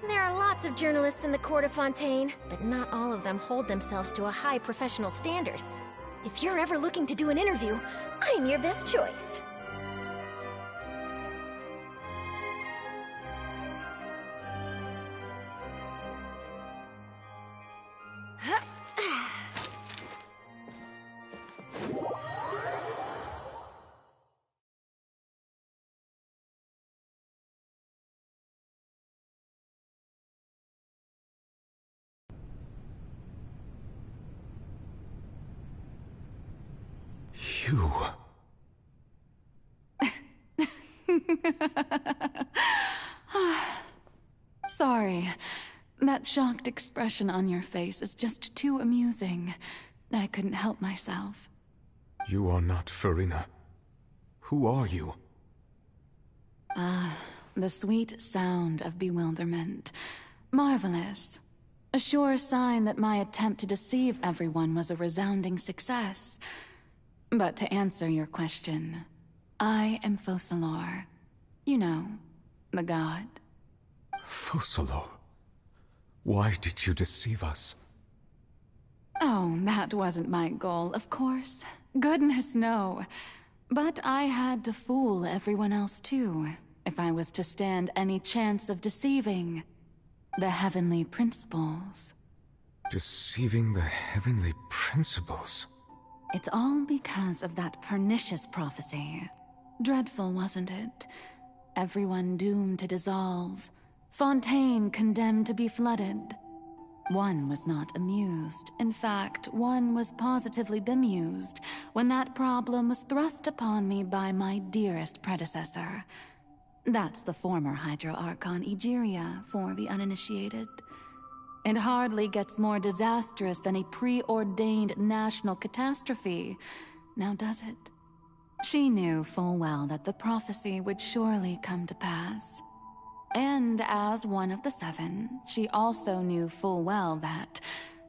There are lots of journalists in the court of Fontaine, but not all of them hold themselves to a high professional standard. If you're ever looking to do an interview, I'm your best choice. You... Sorry. That shocked expression on your face is just too amusing. I couldn't help myself. You are not Farina. Who are you? The sweet sound of bewilderment. Marvelous. A sure sign that my attempt to deceive everyone was a resounding success. But to answer your question, I am Focalor. You know, the god. Focalor? Why did you deceive us? Oh, that wasn't my goal, of course. Goodness, no. But I had to fool everyone else too, if I was to stand any chance of deceiving the heavenly principles. Deceiving the heavenly principles? It's all because of that pernicious prophecy. Dreadful, wasn't it? Everyone doomed to dissolve. Fontaine condemned to be flooded. One was not amused. In fact, one was positively bemused when that problem was thrust upon me by my dearest predecessor. That's the former Hydro Archon Egeria, for the uninitiated. It hardly gets more disastrous than a preordained national catastrophe, now does it? She knew full well that the prophecy would surely come to pass. And as one of the seven, she also knew full well that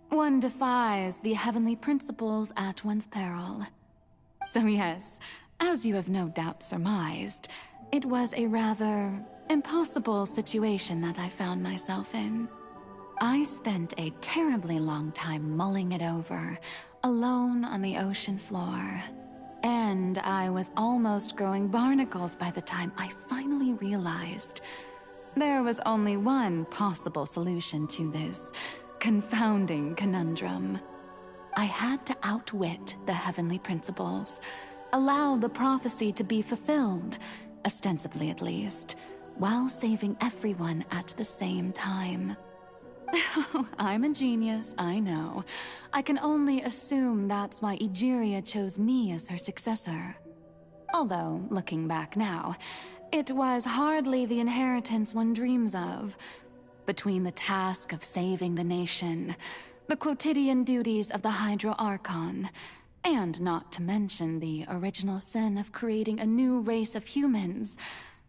one defies the heavenly principles at one's peril. So yes, as you have no doubt surmised, it was a rather impossible situation that I found myself in. I spent a terribly long time mulling it over, alone on the ocean floor. And I was almost growing barnacles by the time I finally realized there was only one possible solution to this confounding conundrum. I had to outwit the heavenly principles, allow the prophecy to be fulfilled, ostensibly at least, while saving everyone at the same time. I'm a genius, I know. I can only assume that's why Egeria chose me as her successor. Although, looking back now, it was hardly the inheritance one dreams of. Between the task of saving the nation, the quotidian duties of the Hydro Archon, and not to mention the original sin of creating a new race of humans,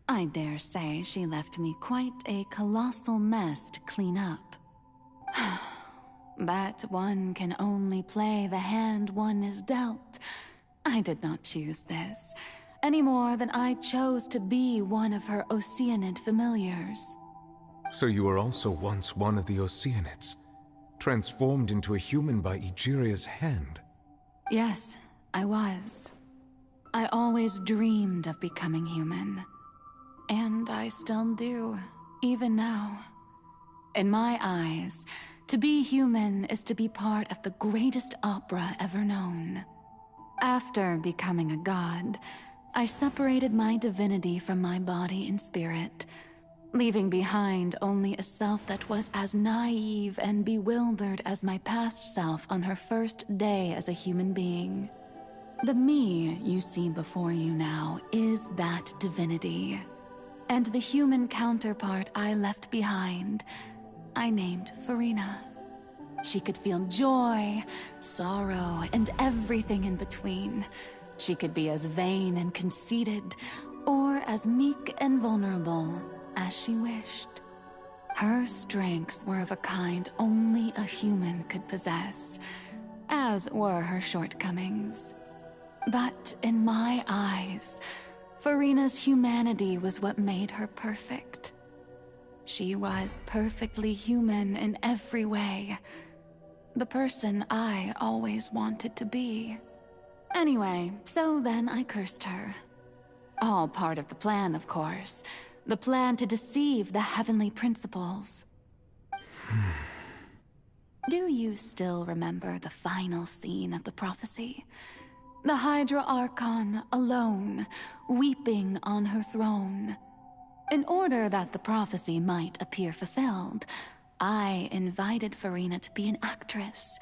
I dare say she left me quite a colossal mess to clean up. But one can only play the hand one is dealt. I did not choose this, any more than I chose to be one of her Oceanid familiars. So you were also once one of the Oceanids, transformed into a human by Egeria's hand? Yes, I was. I always dreamed of becoming human. And I still do, even now. In my eyes, to be human is to be part of the greatest opera ever known. After becoming a god, I separated my divinity from my body and spirit, leaving behind only a self that was as naive and bewildered as my past self on her first day as a human being. The me you see before you now is that divinity. And the human counterpart I left behind, I named Farina. She could feel joy, sorrow, and everything in between. She could be as vain and conceited, or as meek and vulnerable as she wished. Her strengths were of a kind only a human could possess, as were her shortcomings. But in my eyes, Furina's humanity was what made her perfect. She was perfectly human in every way. The person I always wanted to be. Anyway, so then I cursed her. All part of the plan, of course. The plan to deceive the heavenly principles. Do you still remember the final scene of the prophecy? The Hydra Archon alone, weeping on her throne. In order that the prophecy might appear fulfilled, I invited Furina to be an actress,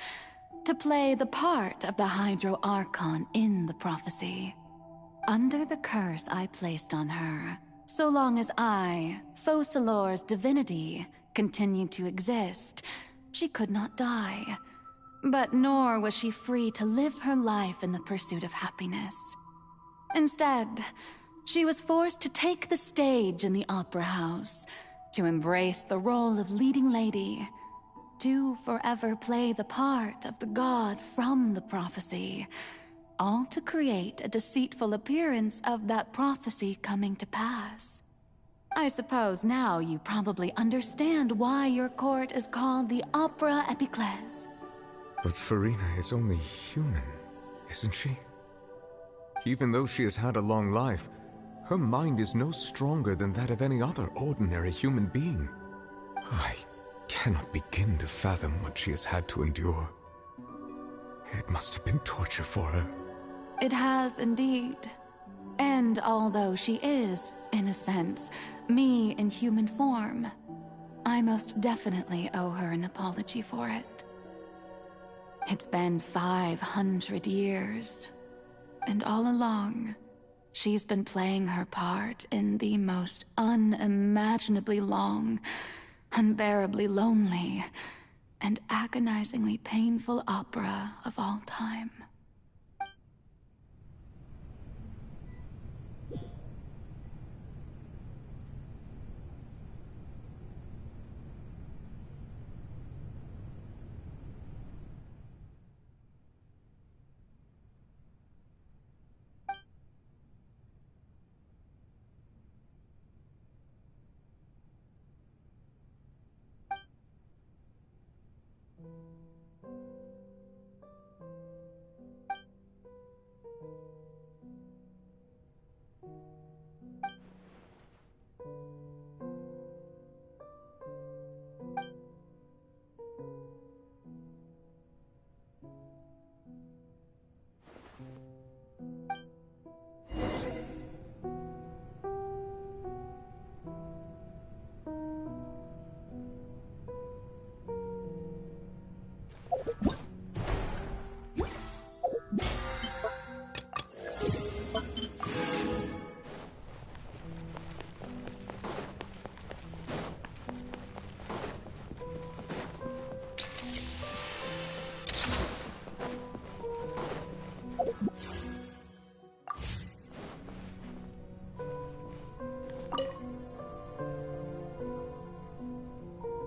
to play the part of the Hydra Archon in the prophecy. Under the curse I placed on her, so long as I, Focalor's divinity, continued to exist, she could not die. But nor was she free to live her life in the pursuit of happiness. Instead, she was forced to take the stage in the opera house, to embrace the role of leading lady, to forever play the part of the god from the prophecy, all to create a deceitful appearance of that prophecy coming to pass. I suppose now you probably understand why your court is called the Opera Epiclese. But Furina is only human, isn't she? Even though she has had a long life, her mind is no stronger than that of any other ordinary human being. I cannot begin to fathom what she has had to endure. It must have been torture for her. It has indeed. And although she is, in a sense, me in human form, I most definitely owe her an apology for it. It's been 500 years, and all along, she's been playing her part in the most unimaginably long, unbearably lonely, and agonizingly painful opera of all time.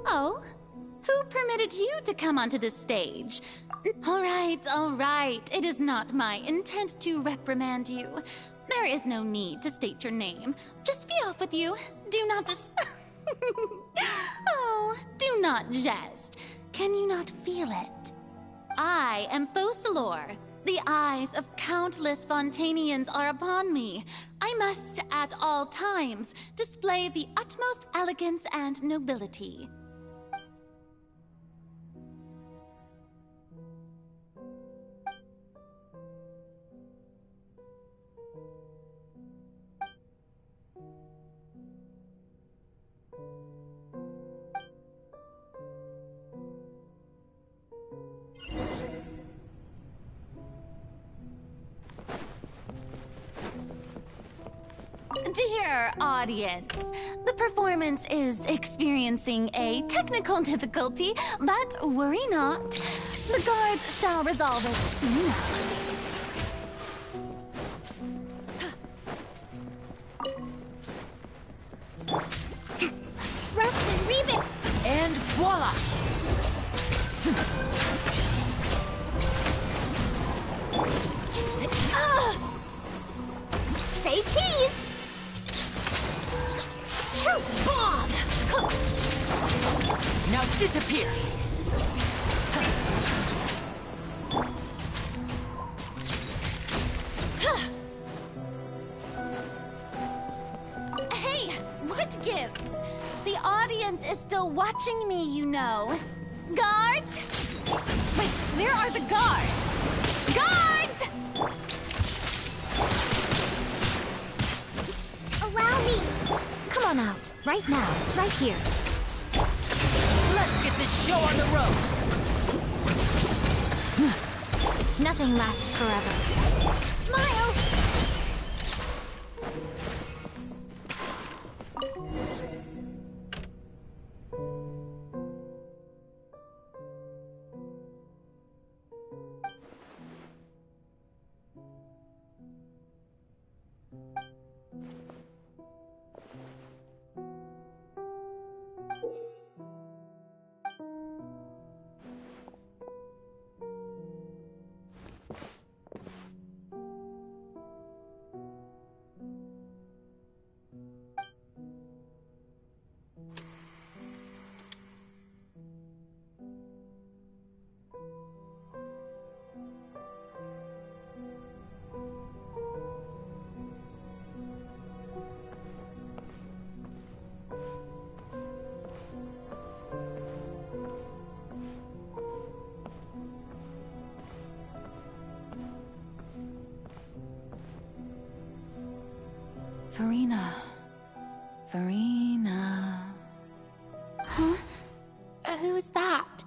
Oh? Who permitted you to come onto this stage? All right. It is not my intent to reprimand you. There is no need to state your name. Just be off with you. Do not Oh, do not jest. Can you not feel it? I am Focalor. The eyes of countless Fontanians are upon me. I must, at all times, display the utmost elegance and nobility. Dear audience, the performance is experiencing a technical difficulty, but worry not. The guards shall resolve it soon enough. Rust and Reven! And voila! Say cheese! Truth bomb! Now disappear! Hey, what gives? The audience is still watching me, you know. Guards? Wait, where are the guards? Guards! Allow me! Come on out. Right now. Right here. Let's get this show on the road! Nothing lasts forever. Smile! Farina. Farina. Huh? Who's that?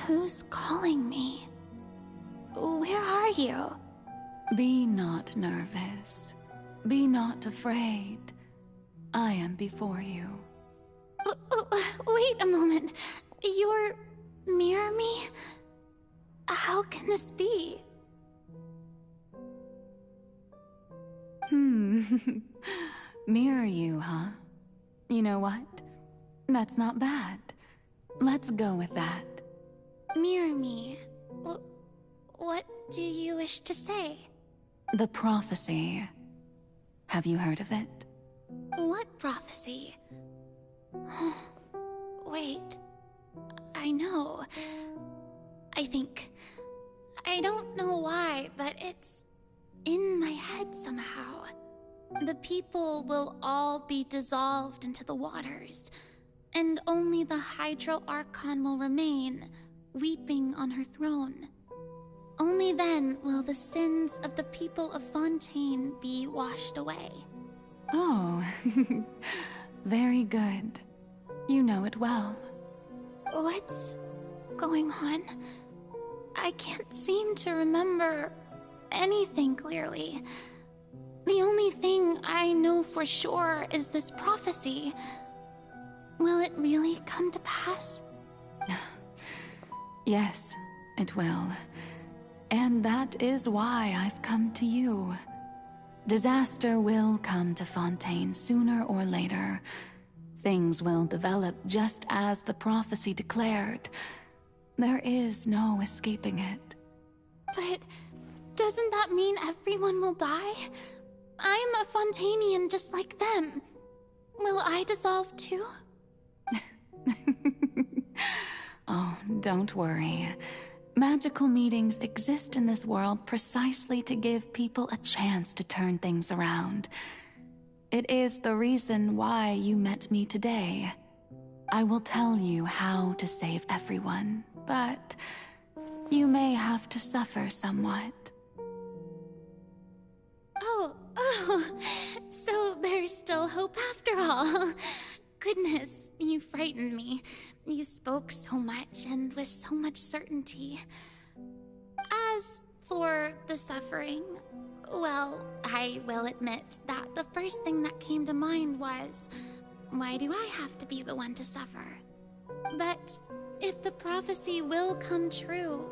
Who's calling me? Where are you? Be not nervous. Be not afraid. I am before you. Wait a moment. You're mirror me? How can this be? Mirror you, huh? You know what? That's not bad. Let's go with that. Mirror me. What do you wish to say? The prophecy. Have you heard of it? What prophecy? Wait. I know. I think. I don't know why, but it's in my head somehow. The people will all be dissolved into the waters, and only the Hydro Archon will remain, weeping on her throne. Only then will the sins of the people of Fontaine be washed away. Oh, very good. You know it well. What's going on? I can't seem to remember anything clearly. The only thing I know for sure is this prophecy. Will it really come to pass? Yes, it will. And that is why I've come to you. Disaster will come to Fontaine sooner or later. Things will develop just as the prophecy declared. There is no escaping it. But doesn't that mean everyone will die? I'm a Fontainian just like them. Will I dissolve too? Oh, don't worry. Magical meetings exist in this world precisely to give people a chance to turn things around. It is the reason why you met me today. I will tell you how to save everyone, but you may have to suffer somewhat. Oh, so there's still hope after all. Goodness, you frightened me. You spoke so much and with so much certainty. As for the suffering, Well, I will admit that the first thing that came to mind was, why do I have to be the one to suffer? But if the prophecy will come true,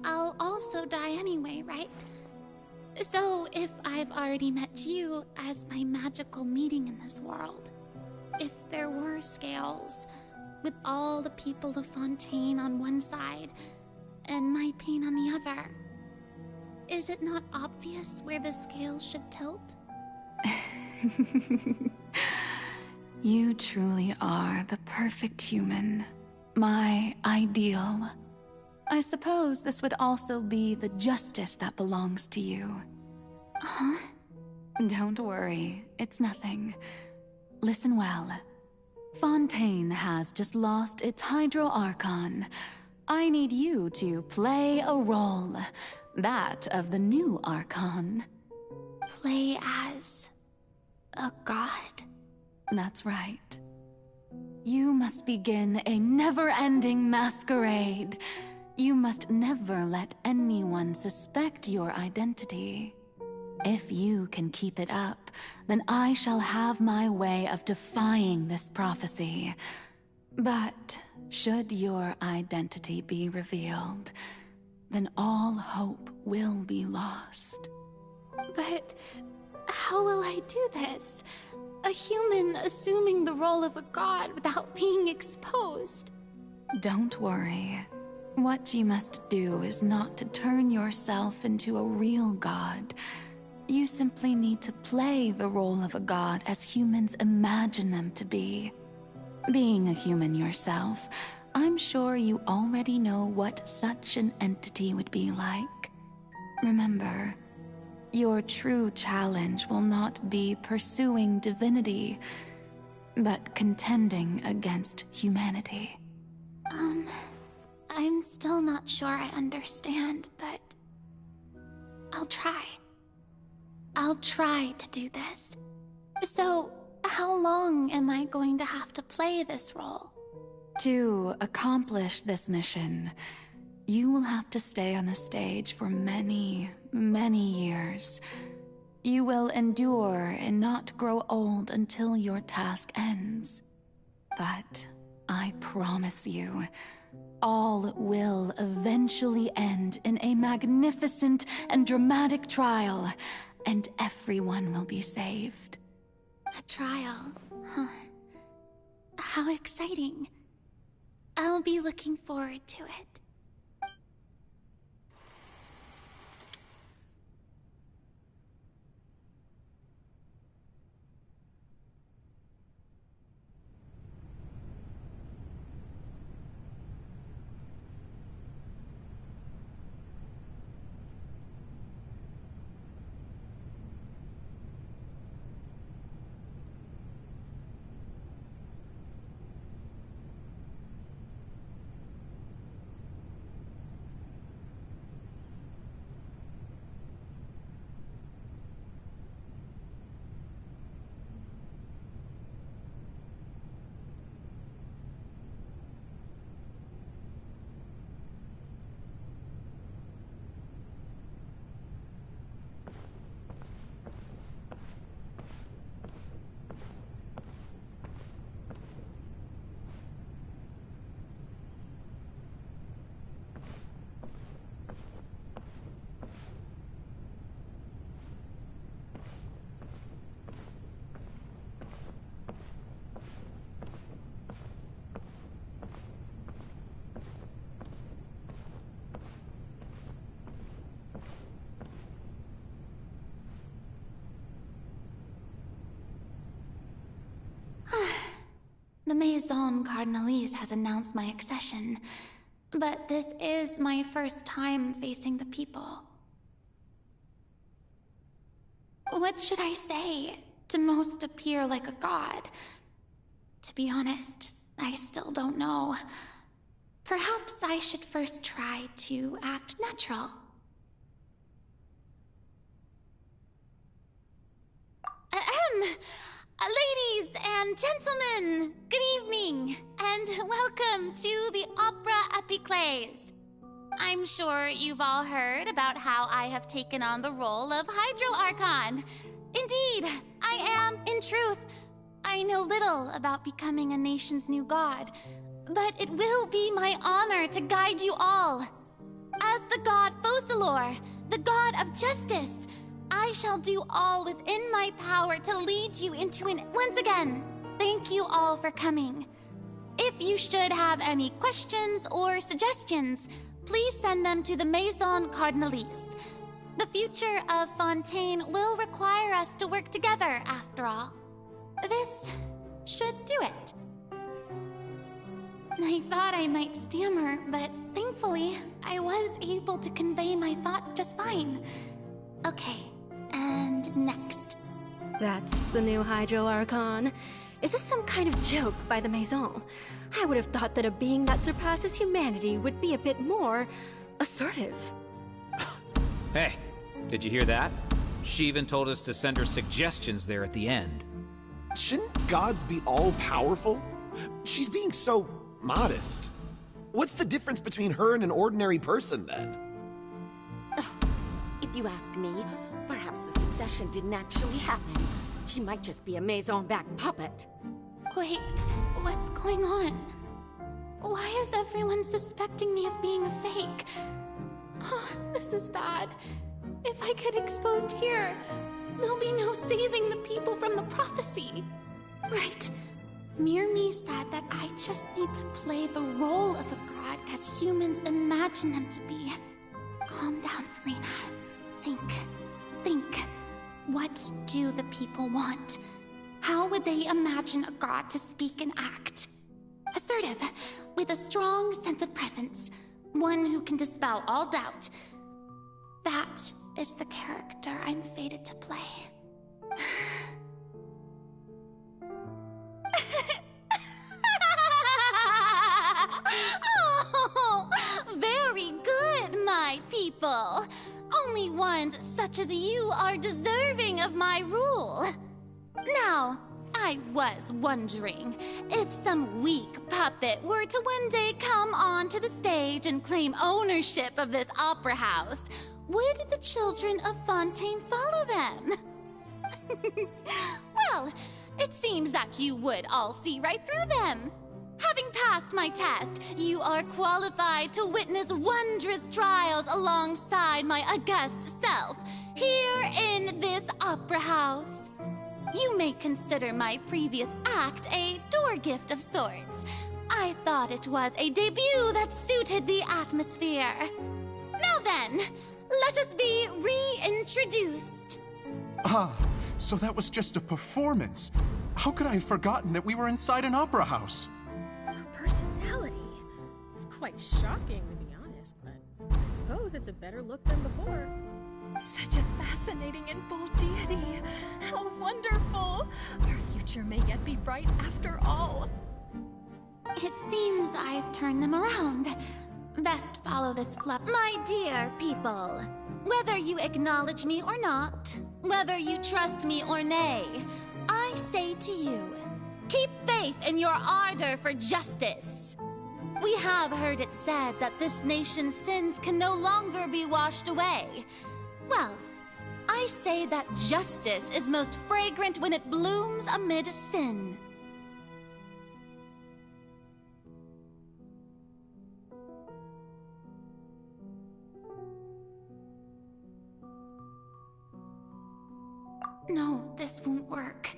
I'll also die anyway, right? So if I've already met you as my magical meeting in this world, if there were scales, with all the people of Fontaine on one side and my pain on the other, is it not obvious where the scales should tilt? You truly are the perfect human, my ideal. I suppose this would also be the justice that belongs to you. Huh? Don't worry, it's nothing. Listen well. Fontaine has just lost its Hydro Archon. I need you to play a role, that of the new Archon. Play as a god? That's right. You must begin a never-ending masquerade. You must never let anyone suspect your identity. If you can keep it up, then I shall have my way of defying this prophecy. But should your identity be revealed, then all hope will be lost. But how will I do this? A human assuming the role of a god without being exposed. Don't worry. What you must do is not to turn yourself into a real god. You simply need to play the role of a god as humans imagine them to be. Being a human yourself, I'm sure you already know what such an entity would be like. Remember, your true challenge will not be pursuing divinity, but contending against humanity. I'm still not sure I understand, but I'll try. I'll try to do this. So, how long am I going to have to play this role? To accomplish this mission, you will have to stay on the stage for many, many years. You will endure and not grow old until your task ends. But I promise you, all will eventually end in a magnificent and dramatic trial, and everyone will be saved. A trial, huh? How exciting. I'll be looking forward to it. The Maison Cardinalise has announced my accession, but this is my first time facing the people. What should I say to most appear like a god? To be honest, I still don't know. Perhaps I should first try to act natural. Ladies and gentlemen, good evening, and welcome to the Opera Epiclese. I'm sure you've all heard about how I have taken on the role of Hydro Archon. Indeed, I am, in truth. I know little about becoming a nation's new god, but it will be my honor to guide you all. As the god Focalor, the god of justice, I shall do all within my power to lead you into an... Once again, thank you all for coming. If you should have any questions or suggestions, please send them to the Maison Cardinalise. The future of Fontaine will require us to work together, after all. This should do it. I thought I might stammer, but thankfully, I was able to convey my thoughts just fine. Okay, and next. That's the new Hydro Archon. Is this some kind of joke by the Maison? I would have thought that a being that surpasses humanity would be a bit more assertive. Hey, did you hear that? She even told us to send her suggestions there at the end. Shouldn't gods be all-powerful? She's being so modest. What's the difference between her and an ordinary person, then? If you ask me, perhaps the succession didn't actually happen. She might just be a Maison-back puppet. Wait, what's going on? Why is everyone suspecting me of being a fake? Oh, this is bad. If I get exposed here, there'll be no saving the people from the prophecy. Right. Mirmi said that I just need to play the role of a god as humans imagine them to be. Calm down, Farina. Think. What do the people want? How would they imagine a god to speak and act? Assertive, with a strong sense of presence. One who can dispel all doubt. That is the character I'm fated to play. Oh, very good, my people. Only ones such as you are deserving of my rule. Now, I was wondering if some weak puppet were to one day come onto the stage and claim ownership of this opera house, would the children of Fontaine follow them? Well, it seems that you would all see right through them. Having passed my test, you are qualified to witness wondrous trials alongside my august self, here in this opera house. You may consider my previous act a door gift of sorts. I thought it was a debut that suited the atmosphere. Now then, let us be reintroduced. Ah, so that was just a performance. How could I have forgotten that we were inside an opera house? Her personality. It's quite shocking, to be honest, but I suppose it's a better look than before. Such a fascinating and bold deity. How wonderful! Our future may yet be bright after all. It seems I've turned them around. Best follow this fluff. My dear people, whether you acknowledge me or not, whether you trust me or nay, I say to you, keep faith in your ardor for justice. We have heard it said that this nation's sins can no longer be washed away. Well, I say that justice is most fragrant when it blooms amid sin. No, this won't work.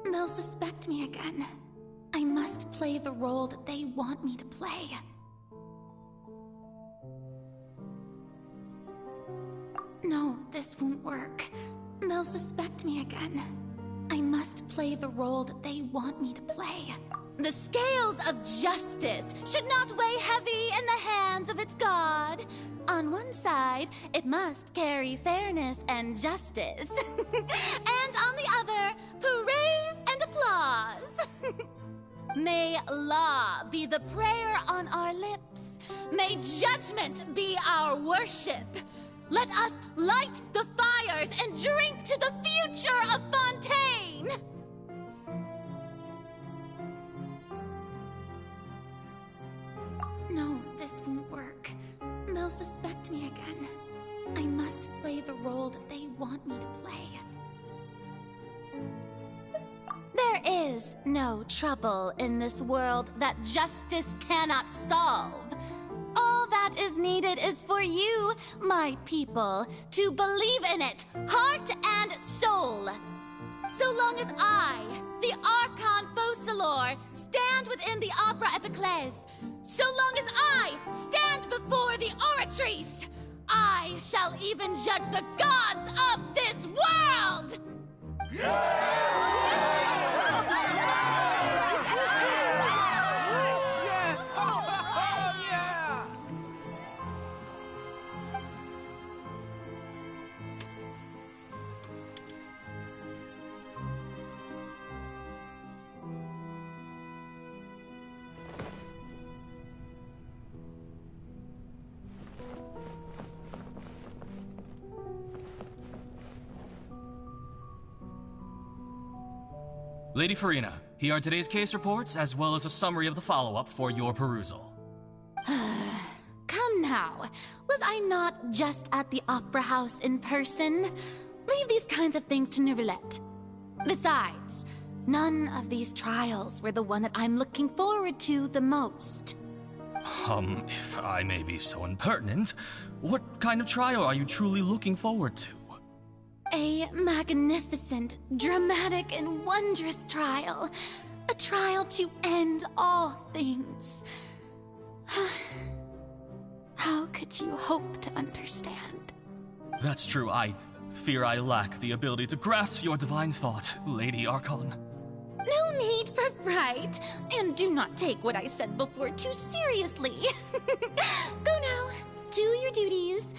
They'll suspect me again. I must play the role that they want me to play. No, this won't work. They'll suspect me again. I must play the role that they want me to play. The scales of justice should not weigh heavy in the hands of its god. On one side, it must carry fairness and justice. And on the other, praise and applause. May law be the prayer on our lips. May judgment be our worship. Let us light the fires and drink to the future of Fontaine! No, this won't work. They'll suspect me again. I must play the role that they want me to play. There is no trouble in this world that justice cannot solve. All that is needed is for you, my people, to believe in it, heart and soul. So long as I, the Archon Focalor, stand within the Opera Epiclese, so long as I stand before the Oratrice, I shall even judge the gods of this world! Lady Farina, here are today's case reports, as well as a summary of the follow-up for your perusal. Come now. Was I not just at the Opera House in person? Leave these kinds of things to Neuvillette. Besides, none of these trials were the one that I'm looking forward to the most. If I may be so impertinent, what kind of trial are you truly looking forward to? A magnificent, dramatic, and wondrous trial. A trial to end all things. How could you hope to understand? That's true. I fear I lack the ability to grasp your divine thought, Lady Archon. No need for fright, and do not take what I said before too seriously. Go now, do your duties.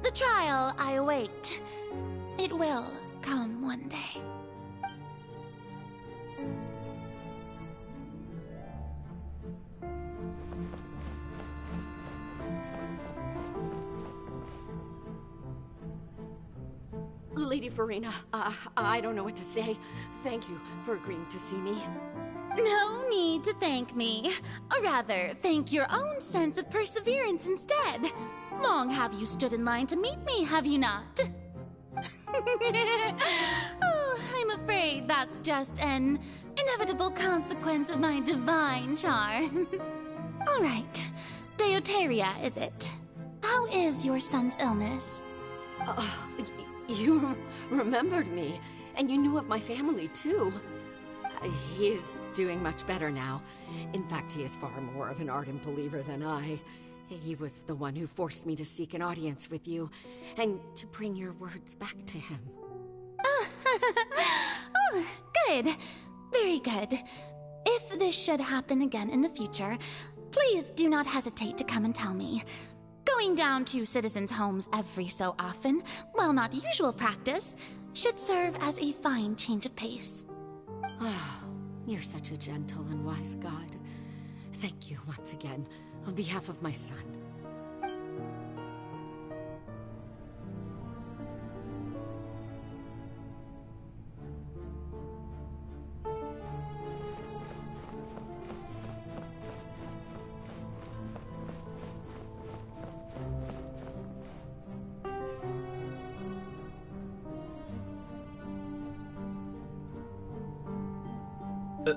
The trial I await. It will come one day. Lady Farina, I don't know what to say. Thank you for agreeing to see me. No need to thank me. Or rather, thank your own sense of perseverance instead. Long have you stood in line to meet me, have you not? Oh, I'm afraid that's just an inevitable consequence of my divine charm. All right. Deuteria, is it? How is your son's illness? You remembered me, and you knew of my family, too. He is doing much better now. In fact, he is far more of an ardent believer than I. He was the one who forced me to seek an audience with you, and to bring your words back to him. Oh, good. Very good. If this should happen again in the future, please do not hesitate to come and tell me. Going down to citizens' homes every so often, while not usual practice, should serve as a fine change of pace. Oh, you're such a gentle and wise god. Thank you once again, on behalf of my son.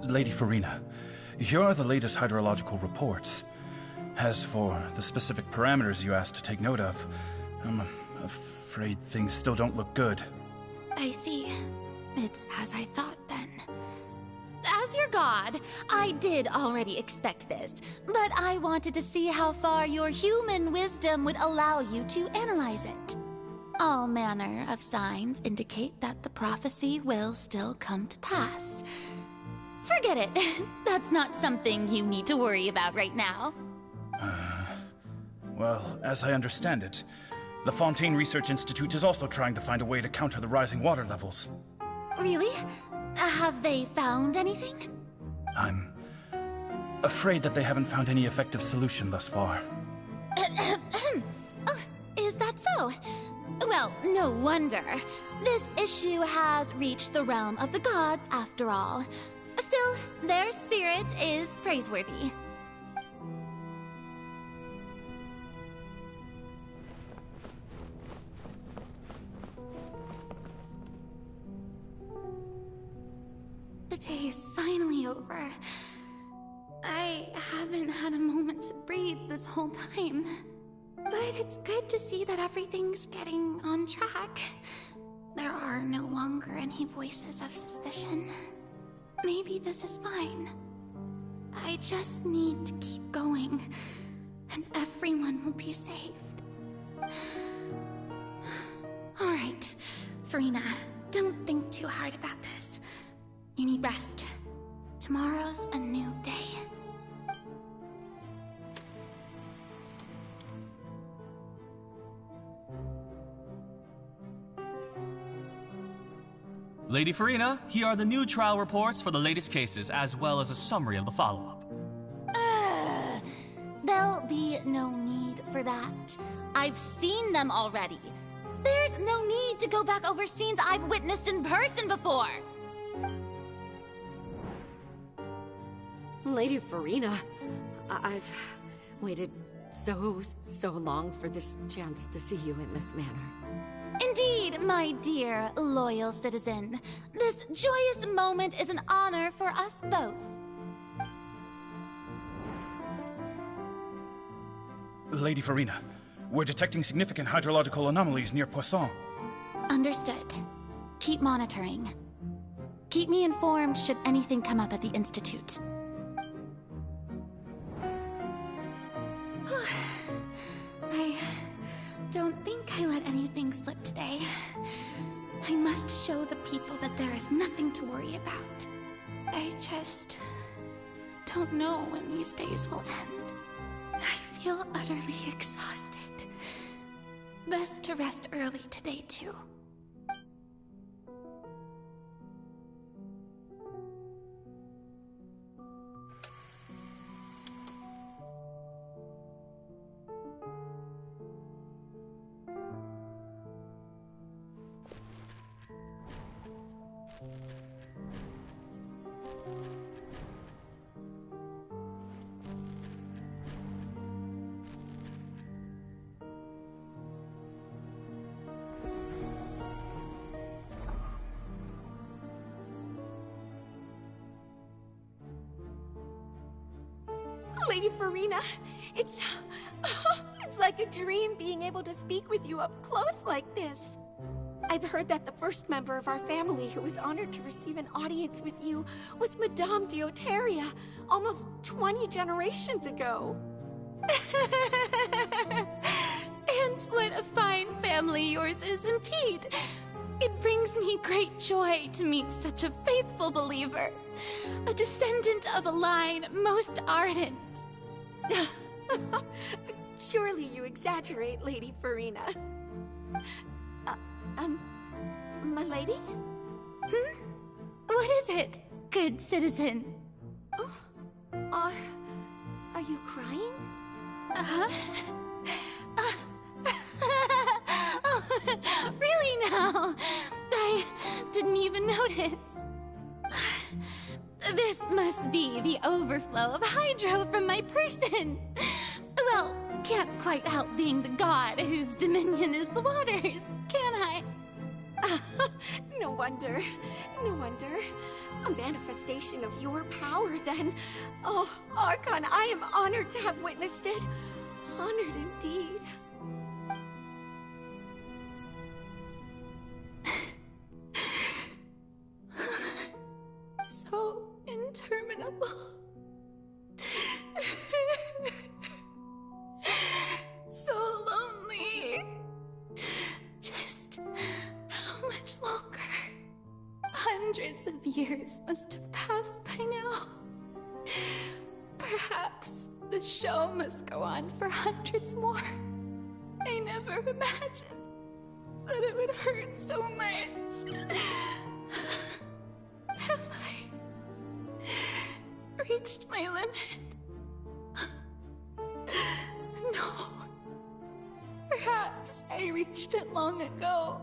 Lady Farina, here are the latest hydrological reports. As for the specific parameters you asked to take note of, I'm afraid things still don't look good. I see. It's as I thought, then. As your god, I did already expect this, but I wanted to see how far your human wisdom would allow you to analyze it. All manner of signs indicate that the prophecy will still come to pass. Forget it. That's not something you need to worry about right now. Well, as I understand it, the Fontaine Research Institute is also trying to find a way to counter the rising water levels. Really? Have they found anything? I'm afraid that they haven't found any effective solution thus far. Oh, is that so? Well, no wonder. This issue has reached the realm of the gods, after all. Still, their spirit is praiseworthy. is finally over. I haven't had a moment to breathe this whole time. But it's good to see that everything's getting on track. There are no longer any voices of suspicion. Maybe this is fine. I just need to keep going, and everyone will be saved. Alright, Farina, don't think too hard about this. You need rest. Tomorrow's a new day. Lady Farina, here are the new trial reports for the latest cases, as well as a summary of the follow-up. There'll be no need for that. I've seen them already. There's no need to go back over scenes I've witnessed in person before. Lady Farina, I've waited so long for this chance to see you in this manner. Indeed, my dear, loyal citizen. This joyous moment is an honor for us both. Lady Farina, we're detecting significant hydrological anomalies near Poisson. Understood. Keep monitoring. Keep me informed should anything come up at the Institute. I don't think I let anything slip today. I must show the people that there is nothing to worry about. I just don't know when these days will end. I feel utterly exhausted. Best to rest early today, too. Lady Farina, it's like a dream being able to speak with you up close like this. I've heard that the first member of our family who was honored to receive an audience with you was Madame Dioteria, almost 20 generations ago. And what a fine family yours is indeed. It brings me great joy to meet such a faithful believer, a descendant of a line most ardent. Surely you exaggerate, Lady Farina. My lady? What is it, good citizen? Oh, are you crying? Oh, really now? I didn't even notice. This must be the overflow of hydro from my person. Well, can't quite help being the god whose dominion is the waters, can I? No wonder. No wonder. A manifestation of your power, then. Oh, Archon, I am honored to have witnessed it. Honored indeed. So interminable. So lonely. Just how much longer? Hundreds of years must have passed by now. Perhaps the show must go on for hundreds more. I never imagined that it would hurt so much. Have I reached my limit? No. Perhaps I reached it long ago.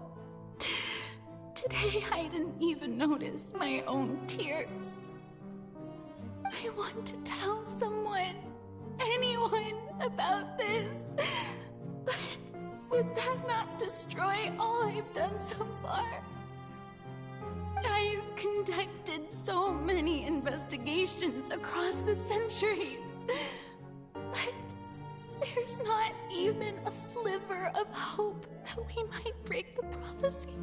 Today I didn't even notice my own tears. I want to tell someone, anyone, about this. But would that not destroy all I've done so far? I've conducted so many investigations across the centuries. But there's not even a sliver of hope that we might break the prophecy.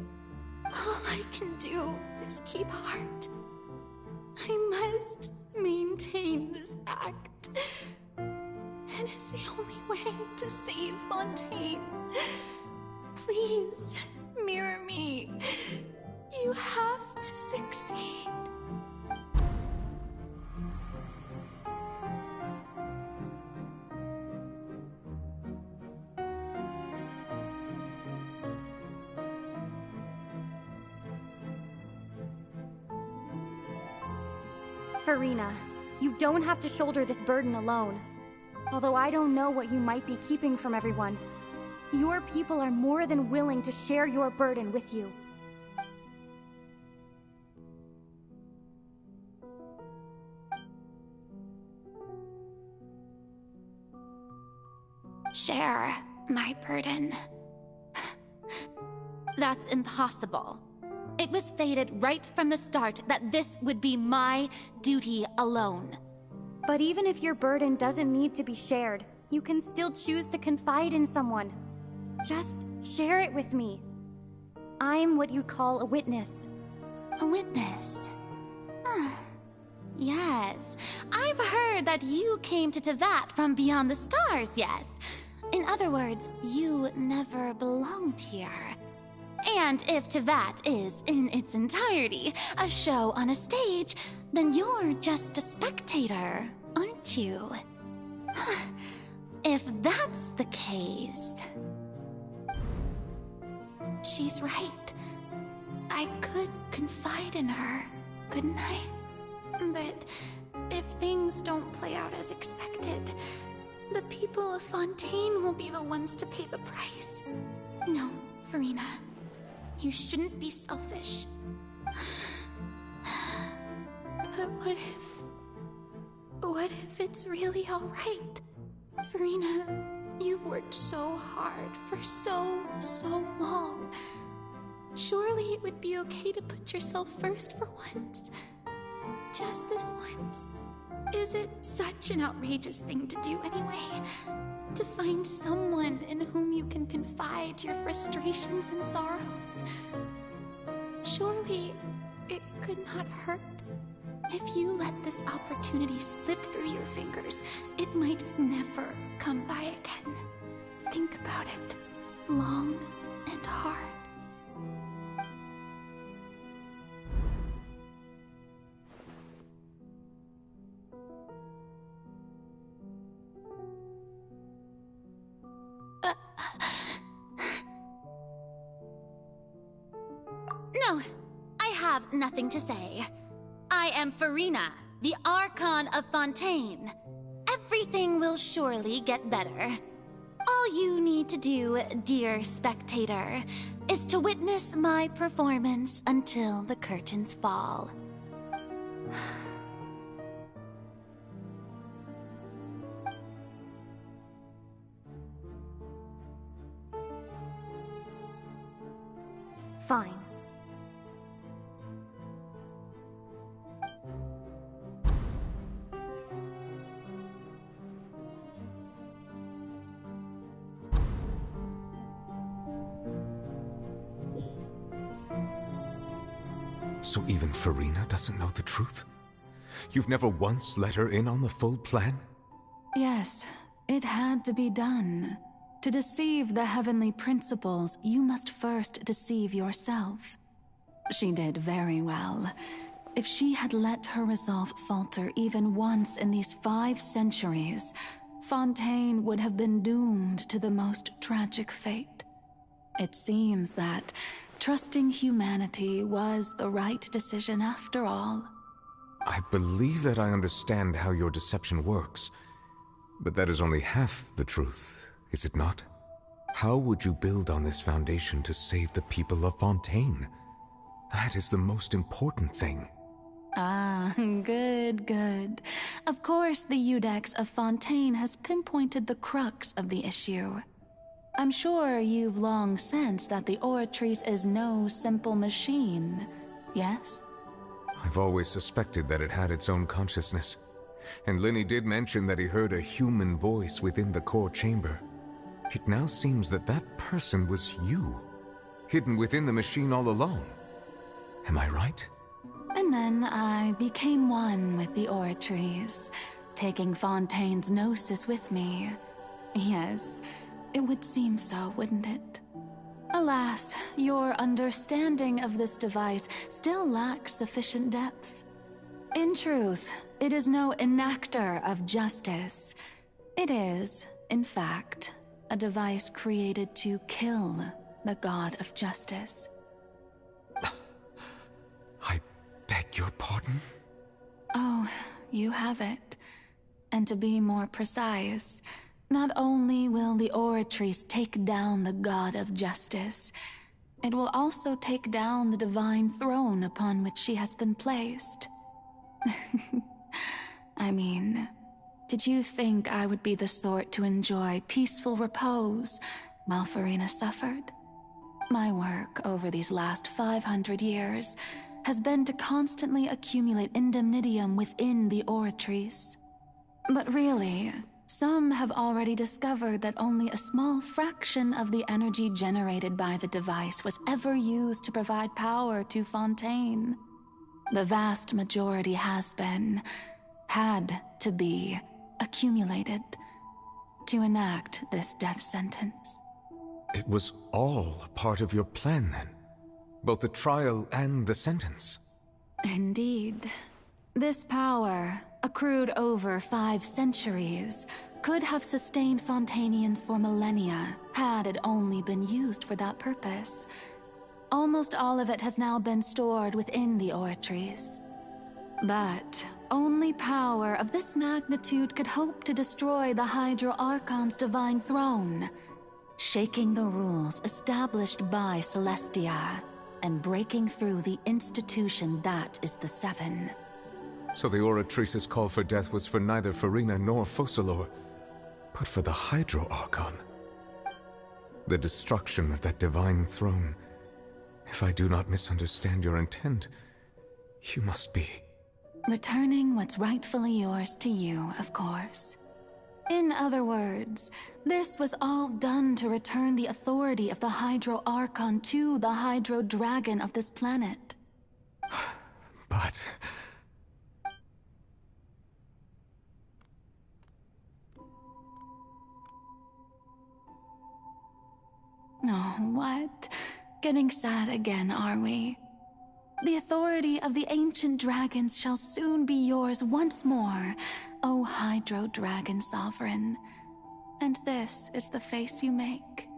All I can do is keep heart. I must maintain this act. It is the only way to save Fontaine. Please, mirror me. You have to succeed. Farina, you don't have to shoulder this burden alone. Although I don't know what you might be keeping from everyone, your people are more than willing to share your burden with you. Share my burden. That's impossible. It was fated right from the start that this would be my duty alone. But even if your burden doesn't need to be shared, you can still choose to confide in someone. Just share it with me. I'm what you'd call a witness. A witness? Yes, I've heard that you came to Tevat from beyond the stars, yes. In other words, you never belonged here. And if Tevat is, in its entirety, a show on a stage, then you're just a spectator, aren't you? If that's the case... She's right. I could confide in her, couldn't I? But if things don't play out as expected, the people of Fontaine will be the ones to pay the price. No, Farina. You shouldn't be selfish. But what if it's really alright? Farina, you've worked so hard for so long. Surely it would be okay to put yourself first for once. Just this once. Is it such an outrageous thing to do anyway? To find someone in whom you can confide your frustrations and sorrows. Surely it could not hurt. If you let this opportunity slip through your fingers, it might never come by again. Think about it long and hard. No, I have nothing to say. I am Farina, the Archon of Fontaine. Everything will surely get better. All you need to do, dear spectator, is to witness my performance until the curtains fall. Fine. So even Farina doesn't know the truth? You've never once let her in on the full plan? Yes, it had to be done. To deceive the heavenly principles, you must first deceive yourself. She did very well. If she had let her resolve falter even once in these 5 centuries, Fontaine would have been doomed to the most tragic fate. It seems that trusting humanity was the right decision after all. I believe that I understand how your deception works, but that is only half the truth, is it not? How would you build on this foundation to save the people of Fontaine? That is the most important thing. Ah, good. Of course, the Iudex of Fontaine has pinpointed the crux of the issue. I'm sure you've long sensed that the Oratrice is no simple machine, yes? I've always suspected that it had its own consciousness. And Lenny did mention that he heard a human voice within the core chamber. It now seems that that person was you, hidden within the machine all along. Am I right? And then I became one with the oratories, taking Fontaine's gnosis with me. Yes, it would seem so, wouldn't it? Alas, your understanding of this device still lacks sufficient depth. In truth, it is no enactor of justice. It is, in fact, a device created to kill the god of justice. I beg your pardon? Oh, you have it. And to be more precise, not only will the oratories take down the god of justice, it will also take down the divine throne upon which she has been placed. I mean, did you think I would be the sort to enjoy peaceful repose while Farina suffered? My work over these last 500 years has been to constantly accumulate indemnitium within the oratories. But really, some have already discovered that only a small fraction of the energy generated by the device was ever used to provide power to Fontaine. The vast majority had to be, accumulated to enact this death sentence. It was all a part of your plan, then? Both the trial and the sentence? Indeed. This power, accrued over 5 centuries, could have sustained Fontainians for millennia had it only been used for that purpose. Almost all of it has now been stored within the oratories. But only power of this magnitude could hope to destroy the Hydro Archon's divine throne, shaking the rules established by Celestia and breaking through the institution that is the Seven. So the Oratrice's call for death was for neither Farina nor Focalor, but for the Hydro Archon. The destruction of that divine throne. If I do not misunderstand your intent, you must be... returning what's rightfully yours to you, of course. In other words, this was all done to return the authority of the Hydro Archon to the Hydro Dragon of this planet. But... Oh, what? Getting sad again, are we? The authority of the ancient dragons shall soon be yours once more, O Hydro Dragon Sovereign. And this is the face you make.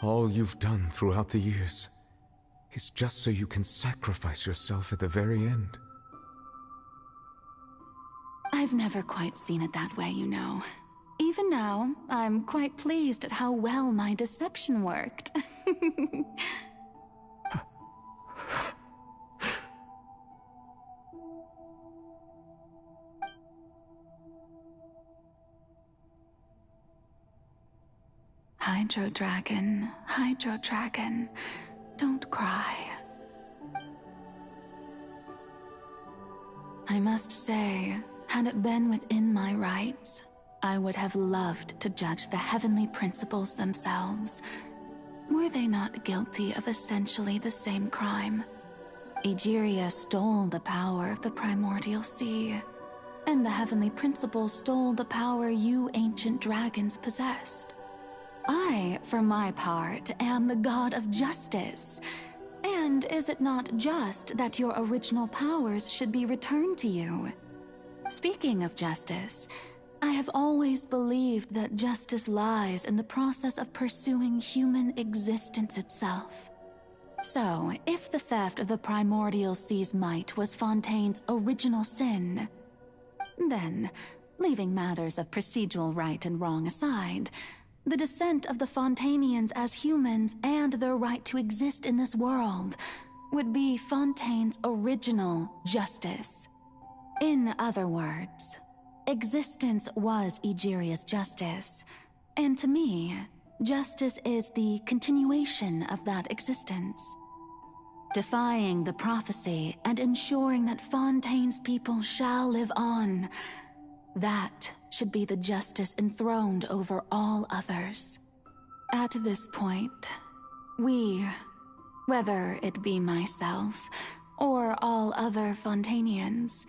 All you've done throughout the years is just so you can sacrifice yourself at the very end. I've never quite seen it that way, you know. Even now, I'm quite pleased at how well my deception worked. Hydro Dragon, don't cry. I must say, had it been within my rights, I would have loved to judge the heavenly principles themselves. Were they not guilty of essentially the same crime? Egeria stole the power of the primordial sea, and the heavenly principles stole the power you ancient dragons possessed. I, for my part, am the god of justice. And is it not just that your original powers should be returned to you? Speaking of justice, I have always believed that justice lies in the process of pursuing human existence itself. So, if the theft of the primordial sea's might was Fontaine's original sin, then, leaving matters of procedural right and wrong aside, the descent of the Fontainians as humans and their right to exist in this world would be Fontaine's original justice. In other words, existence was Egeria's justice, and to me, justice is the continuation of that existence. defying the prophecy and ensuring that Fontaine's people shall live on. That should be the justice enthroned over all others. At this point, we, whether it be myself or all other Fontainians,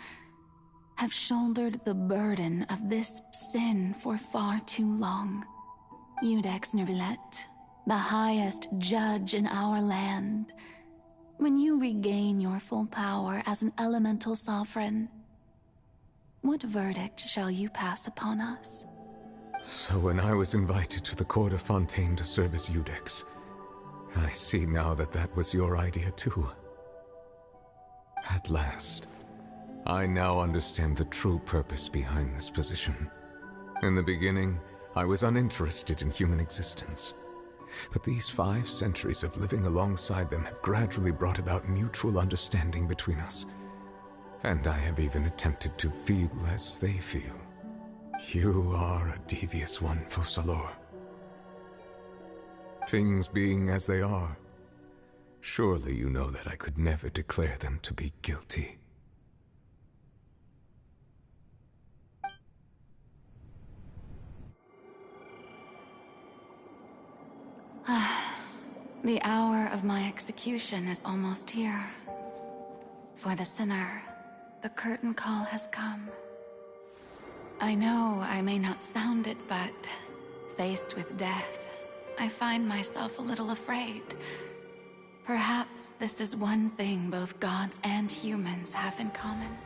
have shouldered the burden of this sin for far too long. Iudex Neuvillette, the highest judge in our land, when you regain your full power as an elemental sovereign, what verdict shall you pass upon us? So when I was invited to the court of Fontaine to serve as Iudex, I see now that that was your idea too. At last, I now understand the true purpose behind this position. In the beginning, I was uninterested in human existence. But these 5 centuries of living alongside them have gradually brought about mutual understanding between us. And I have even attempted to feel as they feel. You are a devious one, Focalors. Things being as they are, surely you know that I could never declare them to be guilty. The hour of my execution is almost here. For the sinner, the curtain call has come. I know I may not sound it, but faced with death, I find myself a little afraid. Perhaps this is one thing both gods and humans have in common.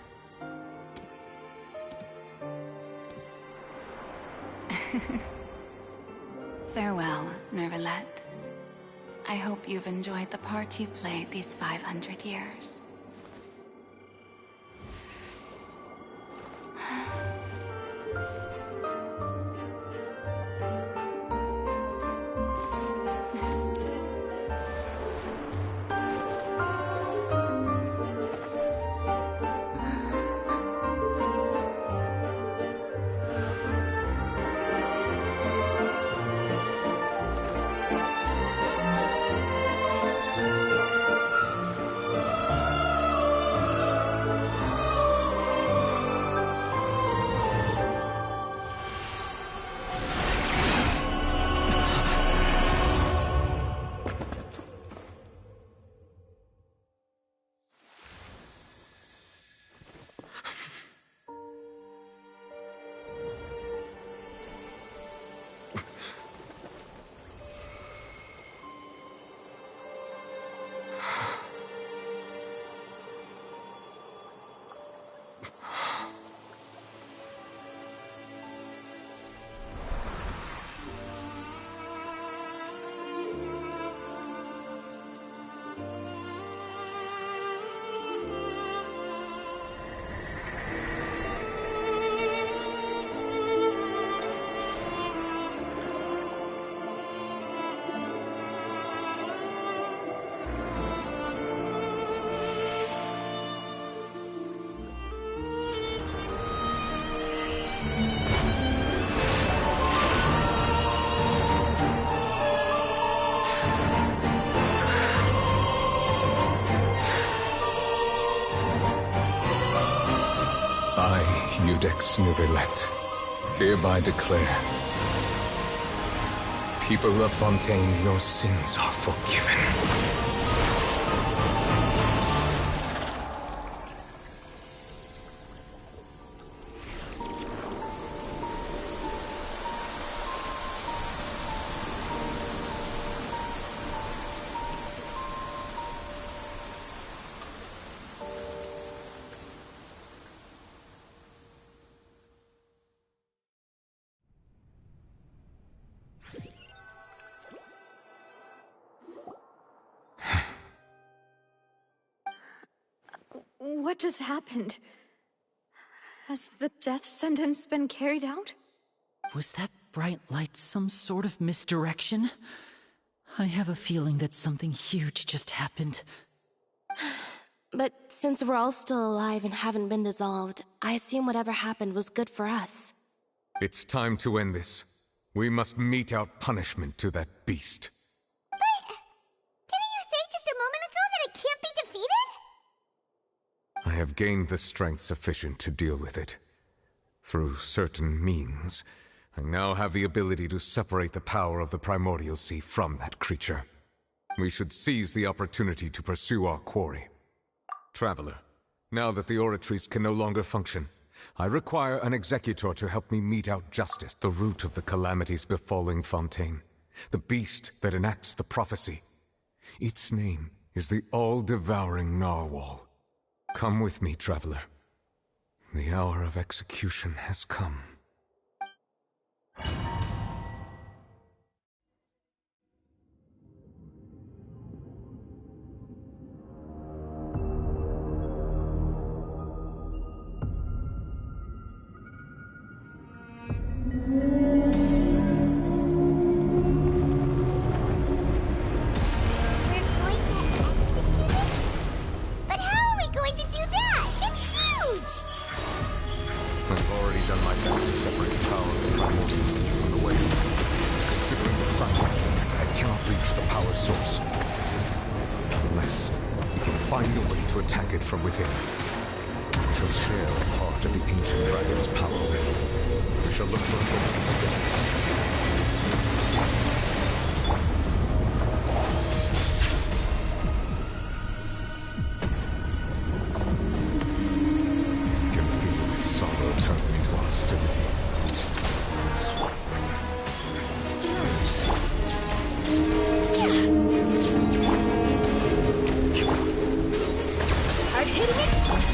Farewell, Neuvillette. I hope you've enjoyed the part you played these 500 years. Iudex Neuvillette, hereby declare, people of Fontaine, your sins are forgiven. What just happened? Has the death sentence been carried out? Was that bright light some sort of misdirection? I have a feeling that something huge just happened. But since we're all still alive and haven't been dissolved, I assume whatever happened was good for us. It's time to end this. We must mete out punishment to that beast. But didn't you say just a moment ago that it can't be I have gained the strength sufficient to deal with it. Through certain means, I now have the ability to separate the power of the Primordial Sea from that creature. We should seize the opportunity to pursue our quarry. Traveler, now that the oratories can no longer function, I require an executor to help me mete out justice, the root of the calamities befalling Fontaine, the beast that enacts the prophecy. Its name is the all-devouring Narwhal. Come with me, traveler. The hour of execution has come. From within. We shall share a part of the ancient dragon's power with you. We shall look for a way together. Can feel its sorrow turn into hostility.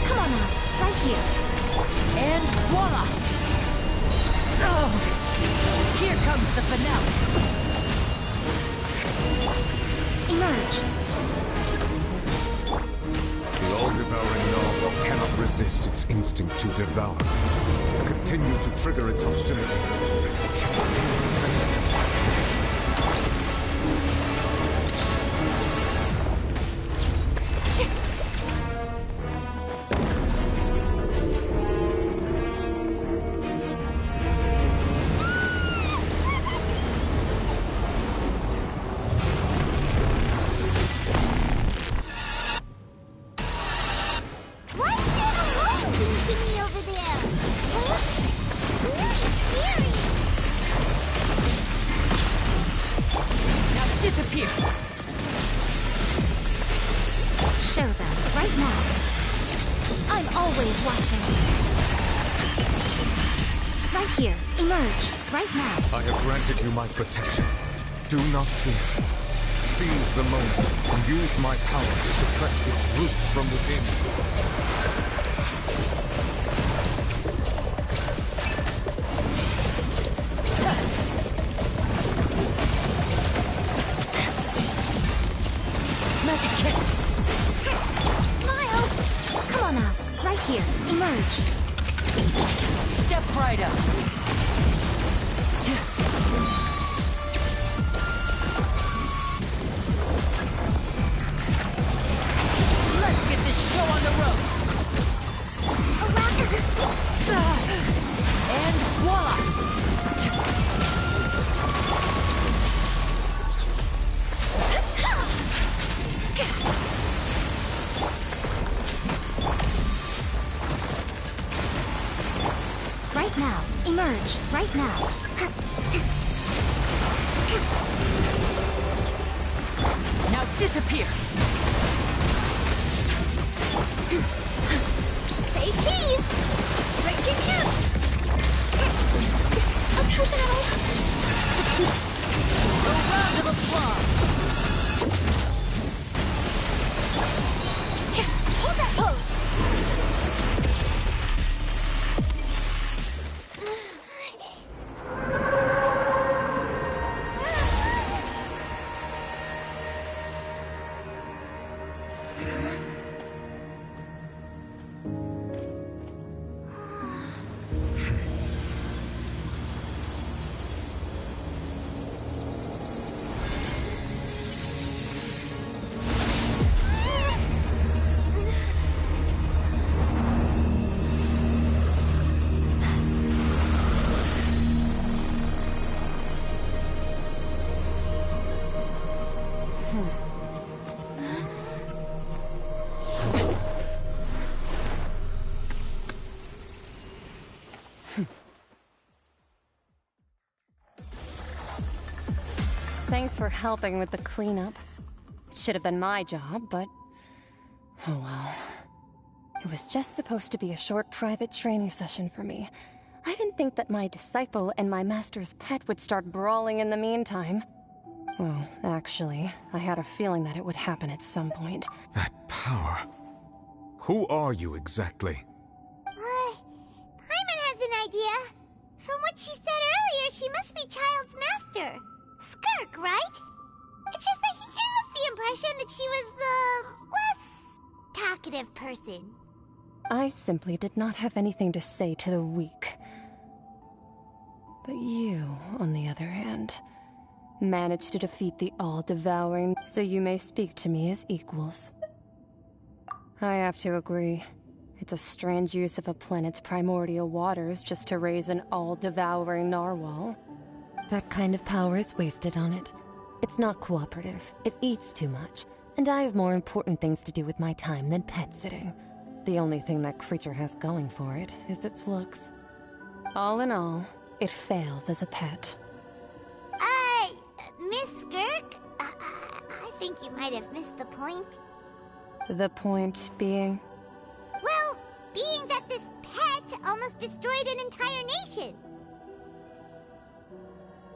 Come on now, right here. And voila! Oh, here comes the finale. Emerge. The all-devouring Narwhal cannot resist its instinct to devour. Continue to trigger its hostility. Show them, right now. I'm always watching. Right here, emerge, right now. I have granted you my protection. Do not fear. Seize the moment and use my power to suppress its root from within. Right here, emerge. Step right up. Let's get this show on the road. And voila! Right now, emerge, right now. Now disappear. Say cheese! Drink and shoot! Uphill battle! A round of applause! Hold that pose! Thanks for helping with the cleanup. It should have been my job, but... oh well. It was just supposed to be a short private training session for me. I didn't think that my disciple and my master's pet would start brawling in the meantime. Well, actually, I had a feeling that it would happen at some point. That power. Who are you exactly? Paimon has an idea. From what she said earlier, she must be Child's master. Skirk, right? It's just that he gave us the impression that she was the less talkative person. I simply did not have anything to say to the weak. But you, on the other hand, managed to defeat the all-devouring, so you may speak to me as equals. I have to agree. It's a strange use of a planet's primordial waters just to raise an all-devouring narwhal. That kind of power is wasted on it. It's not cooperative, it eats too much, and I have more important things to do with my time than pet sitting. The only thing that creature has going for it is its looks. All in all, it fails as a pet. Miss Skirk? I think you might have missed the point. The point being? Well, being that this pet almost destroyed an entire nation.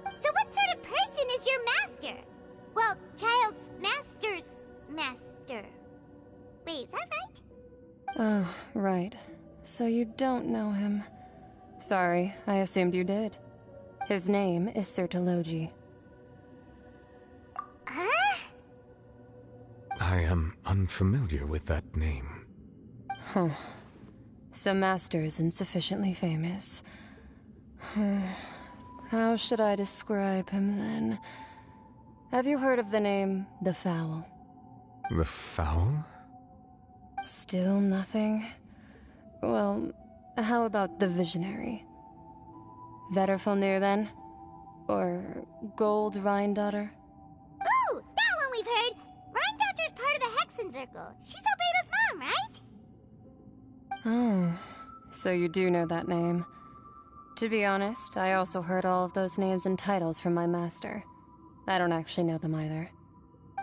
So what sort of person is your master? Well, Child's master's master. Wait, is that right? Oh, right. So you don't know him. Sorry, I assumed you did. His name is Sertologi. Huh? I am unfamiliar with that name. Huh. So Master isn't sufficiently famous. How should I describe him then? Have you heard of the name The Fowl? The Fowl? Still nothing? Well, how about the Visionary? Vetterfulnir then? Or Gold Rhine-Daughter? Ooh, that one we've heard! Rhine-Daughter's part of the Hexen Circle. She's Albedo's mom, right? Oh, so you do know that name. To be honest, I also heard all of those names and titles from my master. I don't actually know them either.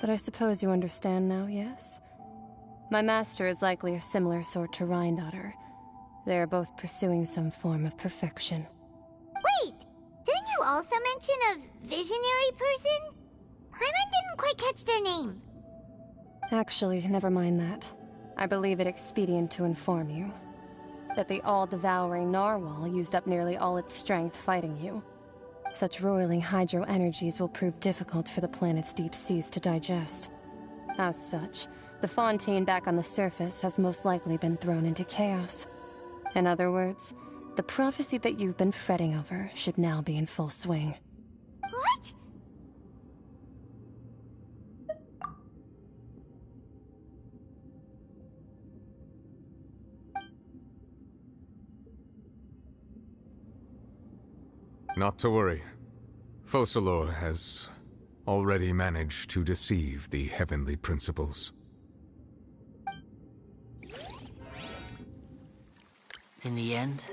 But I suppose you understand now, yes? My master is likely a similar sort to Rhine-Daughter. They are both pursuing some form of perfection. Wait! Didn't you also mention a visionary person? Paimon didn't quite catch their name. Actually, never mind that. I believe it expedient to inform you that the all-devouring narwhal used up nearly all its strength fighting you. Such roiling hydro energies will prove difficult for the planet's deep seas to digest. As such, the Fontaine back on the surface has most likely been thrown into chaos. In other words, the prophecy that you've been fretting over should now be in full swing. What? Not to worry. Focalor has already managed to deceive the heavenly principles. In the end,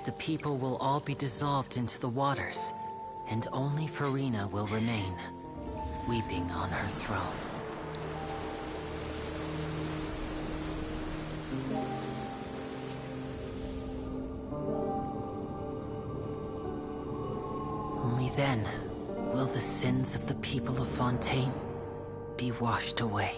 the people will all be dissolved into the waters, and only Farina will remain, weeping on her throne. Only then will the sins of the people of Fontaine be washed away.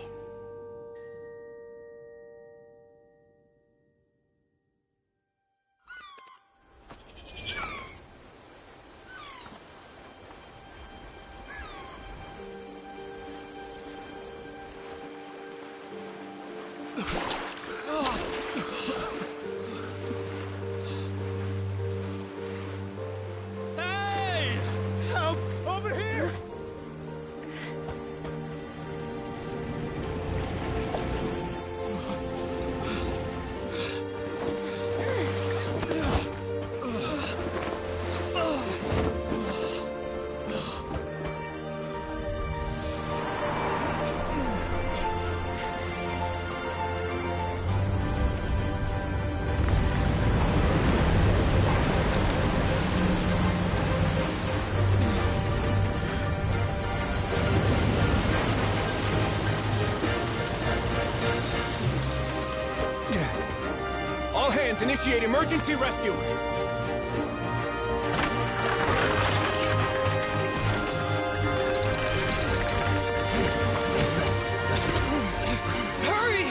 Archons initiate emergency rescue! Hurry!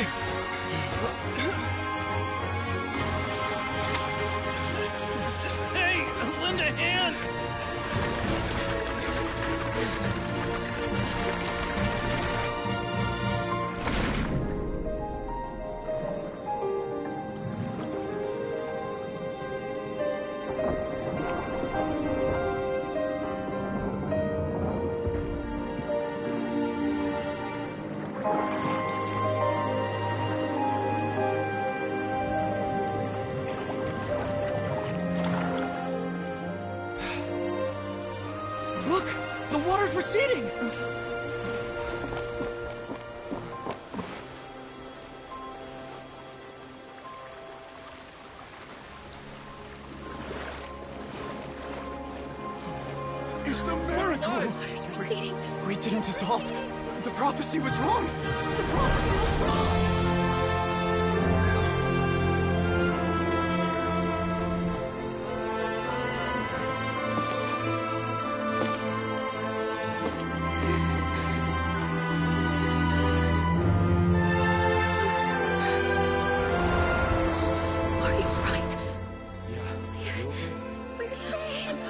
Hey, lend a hand! Look! The water's receding! It's a miracle! Water's receding. We didn't dissolve. The prophecy was wrong. The prophecy was wrong. Are you right? We're saved.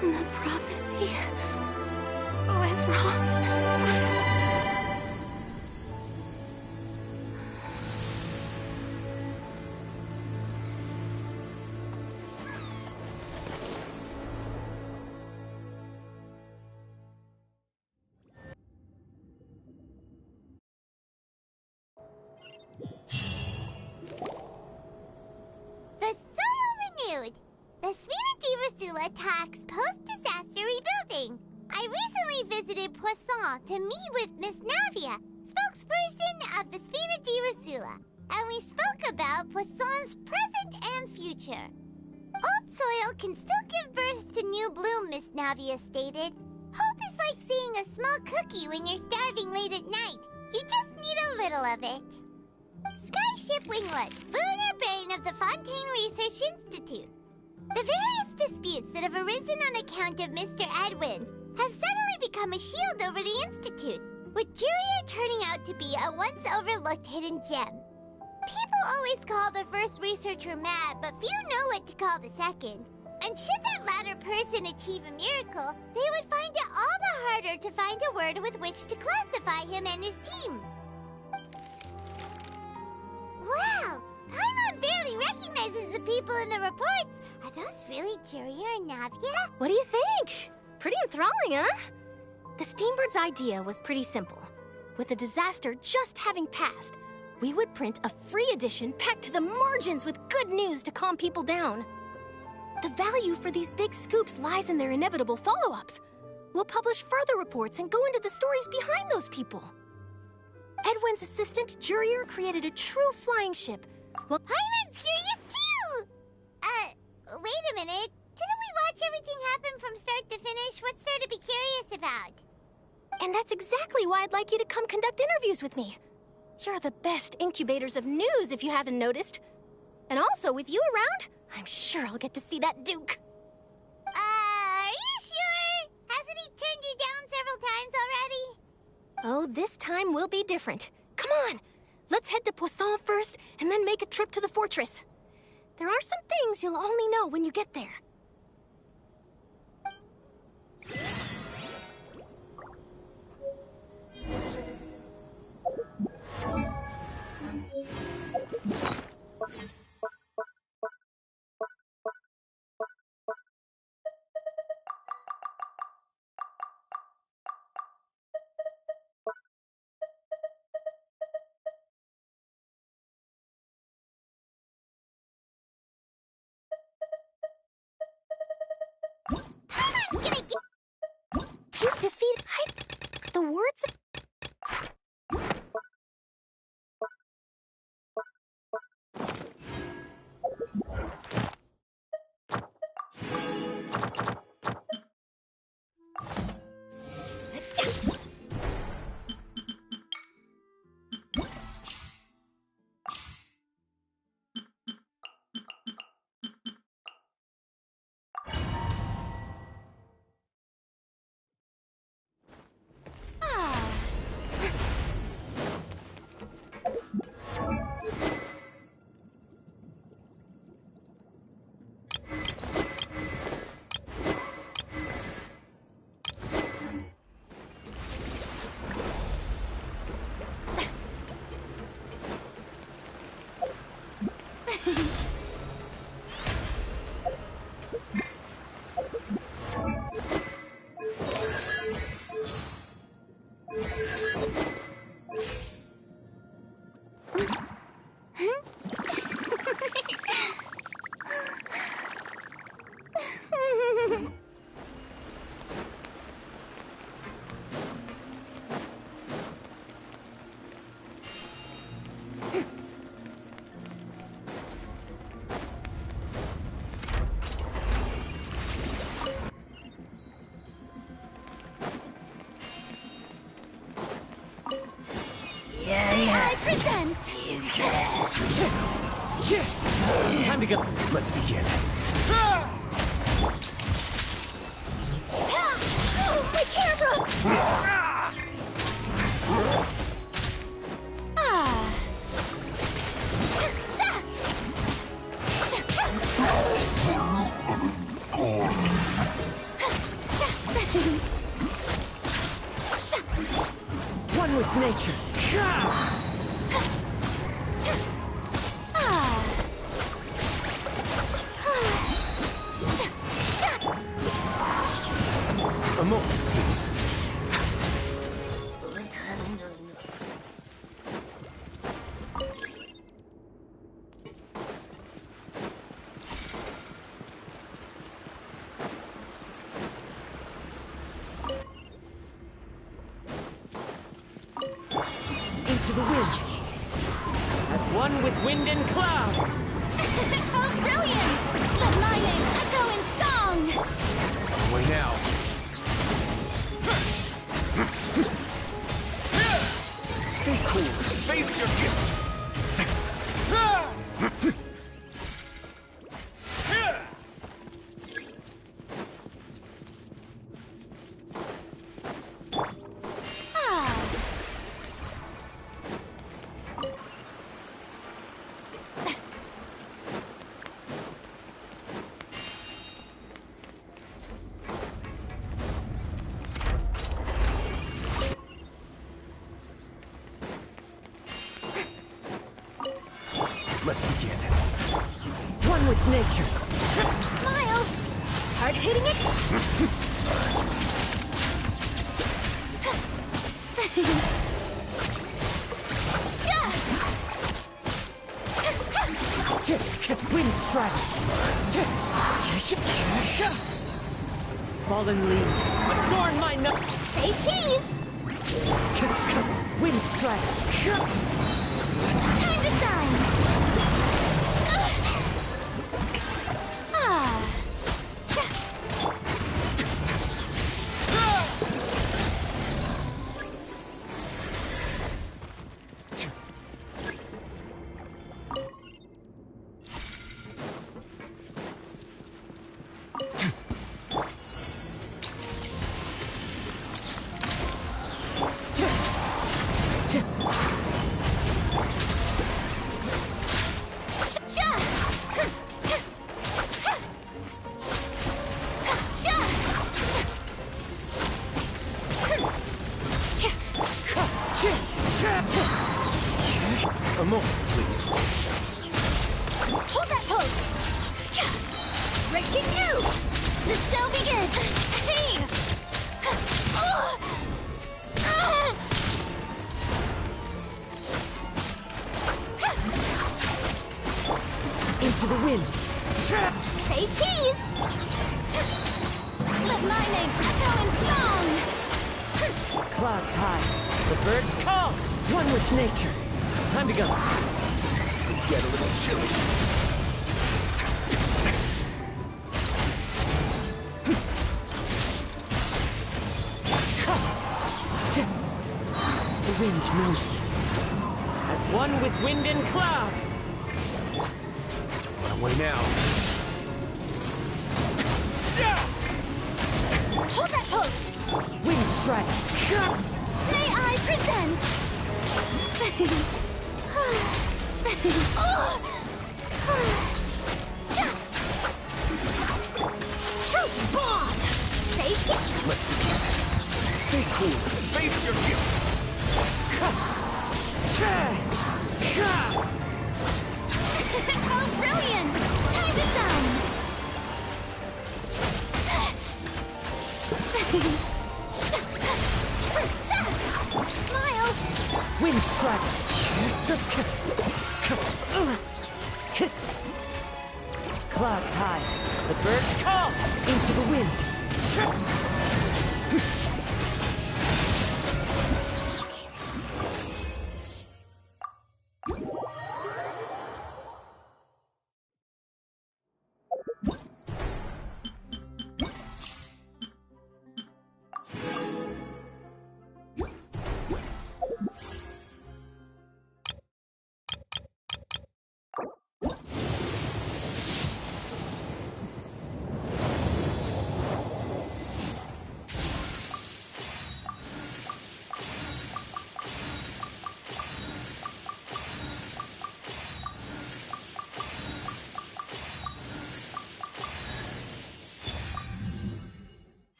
The prophecy was wrong. The soil renewed. The Spina di Rosula talks post-disaster rebuilding. I recently visited Poisson to meet with Miss Navia, spokesperson of the Spina di Rosula, and we spoke about Poisson's present and future. Old soil can still give birth to new bloom, Miss Navia stated. Hope is like seeing a small cookie when you're starving late at night. You just need a little of it. Skyship Winglet, lunar brain of the Fontaine Research Institute. The various disputes that have arisen on account of Mr. Edwin have suddenly become a shield over the Institute, with Jurier turning out to be a once overlooked hidden gem. People always call the first researcher mad, but few know what to call the second. And should that latter person achieve a miracle, they would find it all the harder to find a word with which to classify him and his team. Wow! Paimon barely recognizes the people in the reports. Are those really Jurier and Navia? What do you think? Pretty enthralling, huh? The Steambird's idea was pretty simple. With the disaster just having passed, we would print a free edition packed to the margins with good news to calm people down. The value for these big scoops lies in their inevitable follow-ups. We'll publish further reports and go into the stories behind those people. Edwin's assistant, Jurier, created a true flying ship. Well, Paimon's curious too! Wait a minute. Didn't we watch everything happen from start to finish? What's there to be curious about? and that's exactly why I'd like you to come conduct interviews with me. You're the best incubators of news, if you haven't noticed. And also, with you around, I'm sure I'll get to see that Duke. Are you sure? Hasn't he turned you down several times already? Oh, this time will be different. Come on, let's head to Poisson first, and then make a trip to the fortress. There are some things you'll only know when you get there. You've defeated the words of... I present? Time to go. Let's begin. My camera! One with nature. A moment, please. Into the wind. As one with wind and cloud. How brilliant! Let my name echo in song! Away now. Stay cool. Face your gift. Let's begin. One with nature. Smile! Hard hitting it? Wind strike. Fallen leaves adorn my nut. Say cheese! Wind strike. Time to shine! A moment, please. Hold that pose! Breaking news! The show begins! Hey! Into the wind. Say cheese! Let my name echo in song! Clouds high. The birds call. One with nature. Time to go. It's going to get a little chilly. The wind knows me. As one with wind and cloud. Don't run away now. Hold that pose! Wind strike. May I present? Truth bomb! Say cheese! Let's begin. Stay cool. Face your guilt. How brilliant! Time to shine! Smile! Wind strike. Clouds high. The birds call. Into the wind.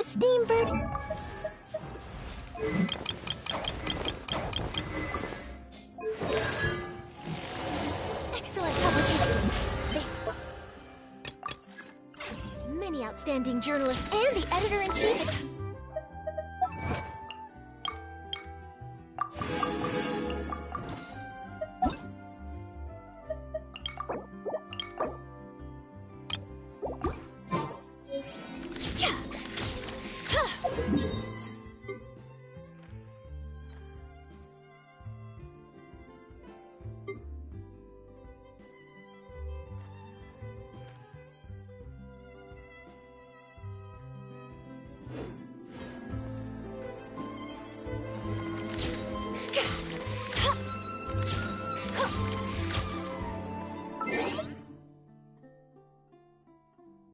Steambird. Excellent publication. Many outstanding journalists and the editor-in-chief.